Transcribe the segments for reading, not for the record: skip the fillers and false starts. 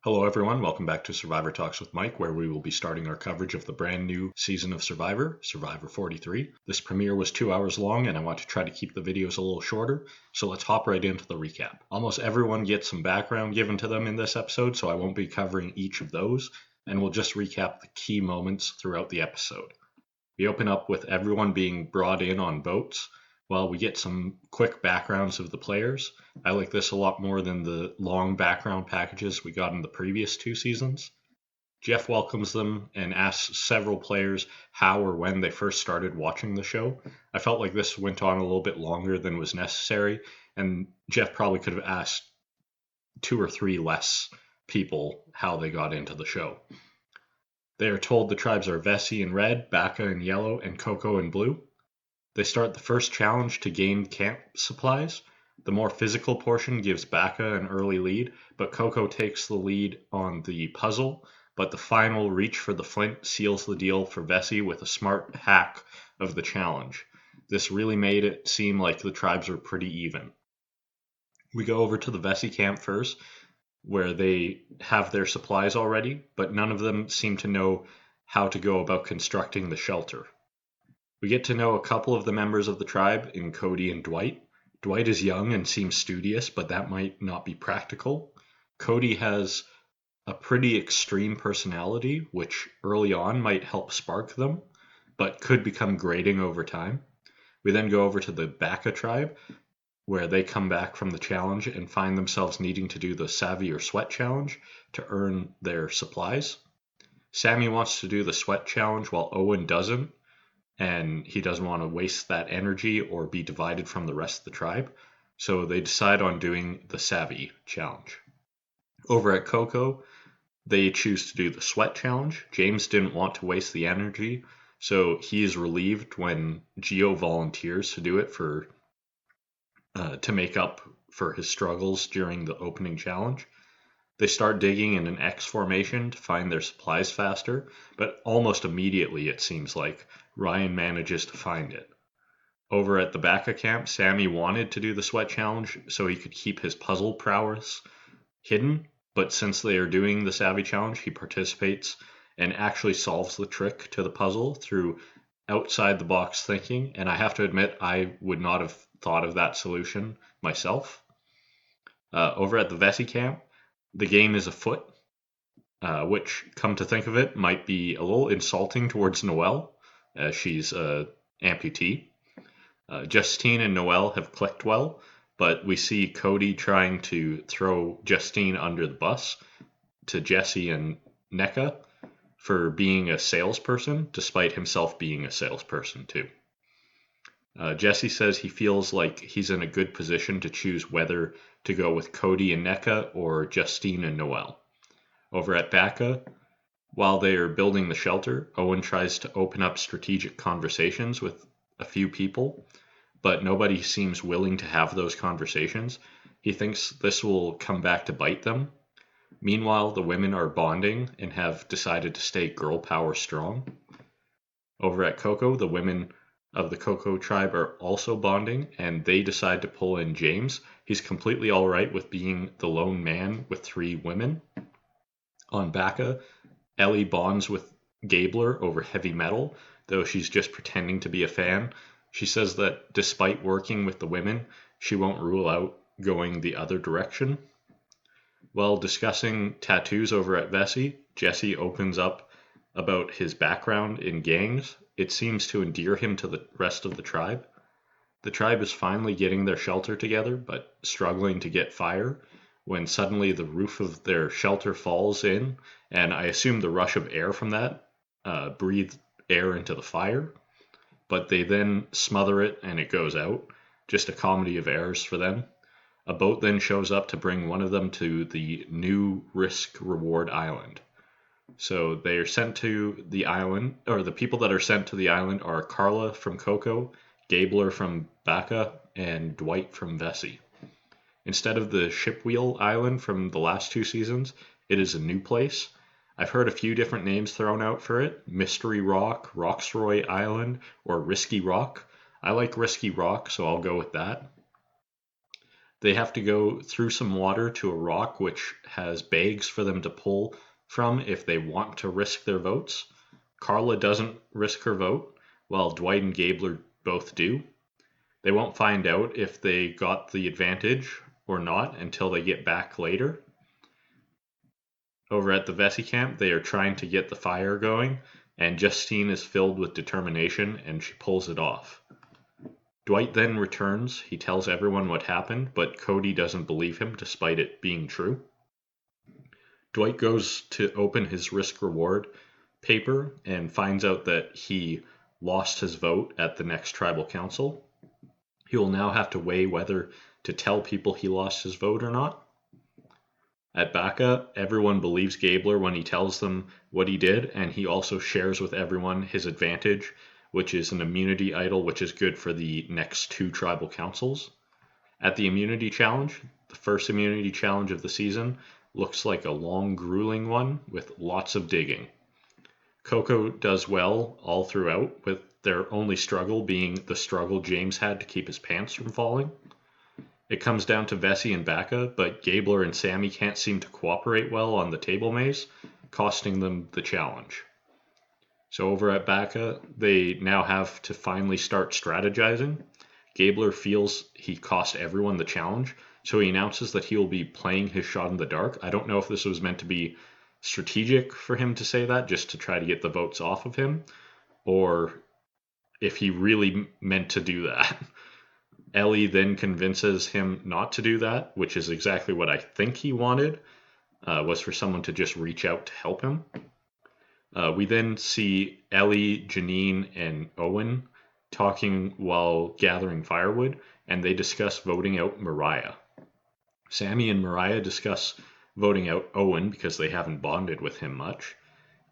Hello, everyone. Welcome back to Survivor Talks with Mike, where we will be starting our coverage of the brand new season of Survivor, Survivor 43. This premiere was 2 hours long, and I want to try to keep the videos a little shorter, so let's hop right into the recap. Almost everyone gets some background given to them in this episode, so I won't be covering each of those, and we'll just recap the key moments throughout the episode. We open up with everyone being brought in on boats. While we get some quick backgrounds of the players, I like this a lot more than the long background packages we got in the previous 2 seasons. Jeff welcomes them and asks several players how or when they first started watching the show. I felt like this went on a little bit longer than was necessary, and Jeff probably could have asked 2 or 3 less people how they got into the show. They are told the tribes are Vessi in red, Baka in yellow, and Coco in blue. They start the first challenge to gain camp supplies. The more physical portion gives Baka an early lead, but Coco takes the lead on the puzzle. But the final reach for the flint seals the deal for Vessi with a smart hack of the challenge. This really made it seem like the tribes were pretty even. We go over to the Vessi camp first, where they have their supplies already, but none of them seem to know how to go about constructing the shelter. We get to know a couple of the members of the tribe in Cody and Dwight. Dwight is young and seems studious, but that might not be practical. Cody has a pretty extreme personality, which early on might help spark them, but could become grating over time. We then go over to the Baka tribe, where they come back from the challenge and find themselves needing to do the Savvy or Sweat challenge to earn their supplies. Sammy wants to do the Sweat challenge while Owen doesn't, and he doesn't want to waste that energy or be divided from the rest of the tribe. So they decide on doing the Savvy challenge. Over at Coco, they choose to do the Sweat challenge. James didn't want to waste the energy, so he is relieved when Gio volunteers to do it to make up for his struggles during the opening challenge. They start digging in an X formation to find their supplies faster, but almost immediately, it seems like, Ryan manages to find it. Over at the Baka camp, Sammy wanted to do the Sweat challenge so he could keep his puzzle prowess hidden, but since they are doing the Savvy challenge, he participates and actually solves the trick to the puzzle through outside the box thinking, and I have to admit I would not have thought of that solution myself. Over at the Vessi camp, the game is afoot, which, come to think of it, might be a little insulting towards Noelle, as she's an amputee. Justine and Noelle have clicked well, but we see Cody trying to throw Justine under the bus to Jesse and NECA for being a salesperson, despite himself being a salesperson too. Jesse says he feels like he's in a good position to choose whether to go with Cody and NECA or Justine and Noelle. Over at Baka, while they are building the shelter, Owen tries to open up strategic conversations with a few people, but nobody seems willing to have those conversations. He thinks this will come back to bite them. Meanwhile, the women are bonding and have decided to stay girl power strong. Over at Coco, the women of the Coco tribe are also bonding, and they decide to pull in James. He's completely all right with being the lone man with 3 women. On Baka, Ellie bonds with Gabler over heavy metal, though she's just pretending to be a fan. She says that despite working with the women, she won't rule out going the other direction. While discussing tattoos over at Vessi, Jesse opens up about his background in gangs. It seems to endear him to the rest of the tribe. The tribe is finally getting their shelter together, but struggling to get fire, when suddenly the roof of their shelter falls in, and I assume the rush of air from that breathed air into the fire, but they then smother it and it goes out. Just a comedy of errors for them. A boat then shows up to bring one of them to the new risk reward island. So they are sent to the island, or the people that are sent to the island are Carla from Coco, Gabler from Baka, and Dwight from Vessi. Instead of the Shipwheel Island from the last 2 seasons, it is a new place. I've heard a few different names thrown out for it: Mystery Rock, Roxroy Island, or Risky Rock. I like Risky Rock, so I'll go with that. They have to go through some water to a rock which has bags for them to pull from if they want to risk their votes. Carla doesn't risk her vote, while Dwight and Gabler both do. They won't find out if they got the advantage or not until they get back later. Over at the Vesey camp, they are trying to get the fire going, and Justine is filled with determination and she pulls it off. Dwight then returns. He tells everyone what happened, but Cody doesn't believe him despite it being true. Dwight goes to open his risk-reward paper and finds out that he lost his vote at the next tribal council. He will now have to weigh whether to tell people he lost his vote or not. At Baka, everyone believes Gabler when he tells them what he did, and he also shares with everyone his advantage, which is an immunity idol, which is good for the next 2 tribal councils. At the immunity challenge, the first immunity challenge of the season, looks like a long, grueling one with lots of digging. Coco does well all throughout, with their only struggle being the struggle James had to keep his pants from falling. It comes down to Vesey and Baka, but Gabler and Sammy can't seem to cooperate well on the table maze, costing them the challenge. So over at Baka, they now have to finally start strategizing. Gabler feels he cost everyone the challenge, so he announces that he will be playing his shot in the dark. I don't know if this was meant to be strategic for him to say that, just to try to get the votes off of him, or if he really meant to do that. Ellie then convinces him not to do that, which is exactly what I think he wanted, was for someone to just reach out to help him. We then see Ellie, Janine, and Owen talking while gathering firewood, and they discuss voting out Mariah. Sammy and Mariah discuss voting out Owen because they haven't bonded with him much.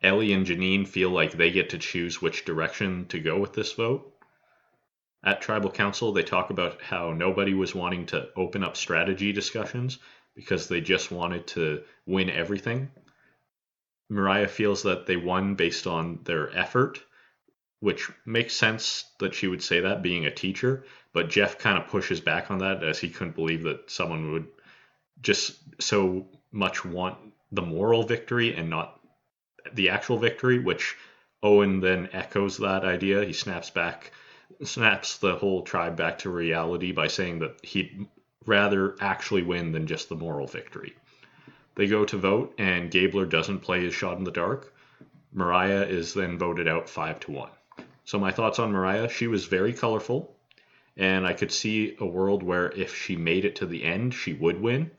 Ellie and Janine feel like they get to choose which direction to go with this vote. At Tribal Council, they talk about how nobody was wanting to open up strategy discussions because they just wanted to win everything. Mariah feels that they won based on their effort, which makes sense that she would say that, being a teacher, but Jeff kind of pushes back on that as he couldn't believe that someone would just so much want the moral victory and not the actual victory, which Owen then echoes that idea. He snaps the whole tribe back to reality by saying that he'd rather actually win than just the moral victory. They go to vote, and Gabler doesn't play his shot in the dark. Mariah is then voted out 5-1. So my thoughts on Mariah: she was very colorful, and I could see a world where if she made it to the end, she would win.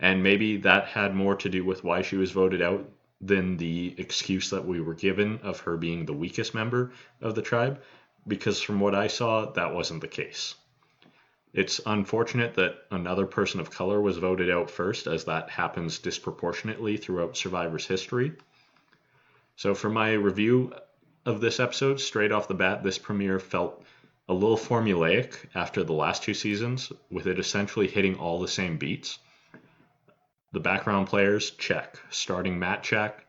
And maybe that had more to do with why she was voted out than the excuse that we were given of her being the weakest member of the tribe, because from what I saw, that wasn't the case. It's unfortunate that another person of color was voted out first, as that happens disproportionately throughout Survivor's history. So for my review of this episode, straight off the bat, this premiere felt a little formulaic after the last 2 seasons, with it essentially hitting all the same beats. The background players, check. Starting mat check.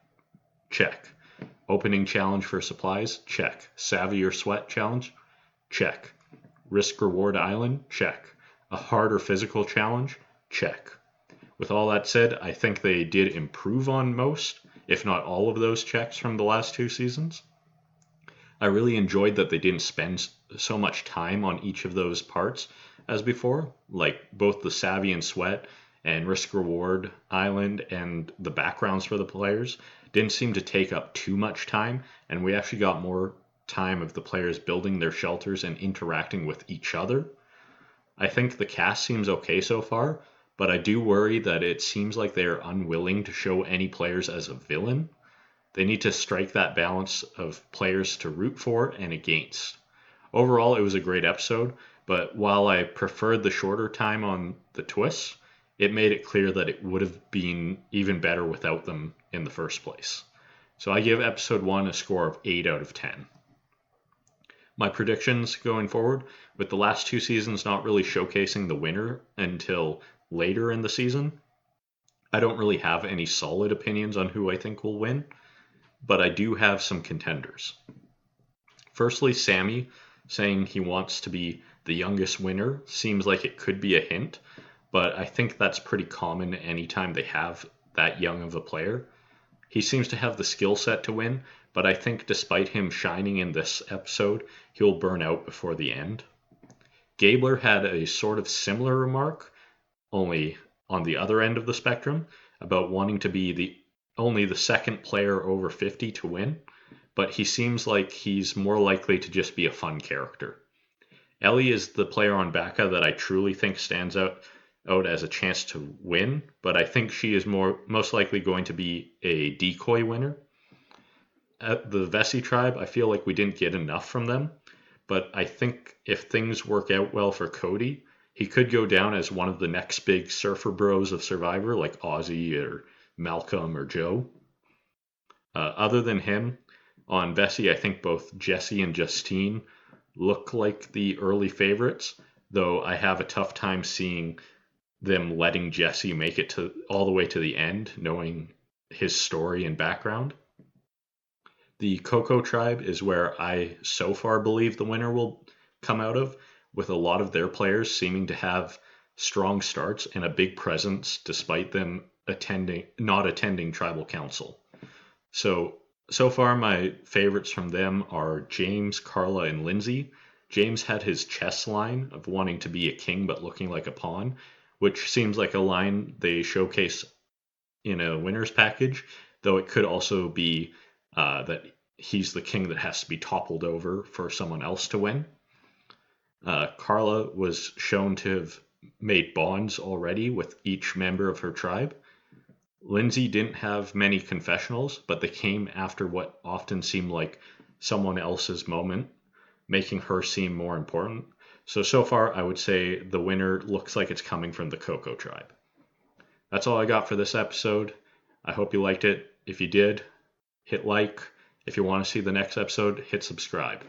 Opening challenge for supplies, check. Savvy or sweat challenge, check. Risk reward island, check. A hard or physical challenge, check. With all that said, I think they did improve on most, if not all of those checks from the last 2 seasons. I really enjoyed that they didn't spend so much time on each of those parts as before, like both the savvy and sweat and risk reward island and the backgrounds for the players didn't seem to take up too much time, and we actually got more time of the players building their shelters and interacting with each other. I think the cast seems okay so far, but I do worry that it seems like they are unwilling to show any players as a villain. They need to strike that balance of players to root for and against. Overall, it was a great episode, but while I preferred the shorter time on the twists, it made it clear that it would have been even better without them in the first place. So I give episode 1 a score of 8 out of 10. My predictions going forward, with the last 2 seasons not really showcasing the winner until later in the season, I don't really have any solid opinions on who I think will win, but I do have some contenders. Firstly, Sammy saying he wants to be the youngest winner seems like it could be a hint but I think that's pretty common anytime they have that young of a player. He seems to have the skill set to win, but I think despite him shining in this episode, he'll burn out before the end. Gabler had a sort of similar remark, only on the other end of the spectrum, about wanting to be only the second player over 50 to win, but he seems like he's more likely to just be a fun character. Ellie is the player on Bacca that I truly think stands out as a chance to win, but I think she is most likely going to be a decoy winner. At the Vessi tribe, I feel like we didn't get enough from them, but I think if things work out well for Cody, he could go down as one of the next big surfer bros of Survivor, like Ozzy or Malcolm or Joe. Other than him, on Vessi, I think both Jesse and Justine look like the early favorites, though I have a tough time seeing them letting Jesse make it to all the way to the end, knowing his story and background. The Coco tribe is where I so far believe the winner will come out of, with a lot of their players seeming to have strong starts and a big presence despite them not attending tribal council. So far my favorites from them are James, Carla, and Lindsay. James had his chess line of wanting to be a king but looking like a pawn, which seems like a line they showcase in a winner's package, though it could also be that he's the king that has to be toppled over for someone else to win. Carla was shown to have made bonds already with each member of her tribe. Lindsay didn't have many confessionals, but they came after what often seemed like someone else's moment, making her seem more important. So far, I would say the winner looks like it's coming from the Coco tribe. That's all I got for this episode. I hope you liked it. If you did, hit like. If you want to see the next episode, hit subscribe.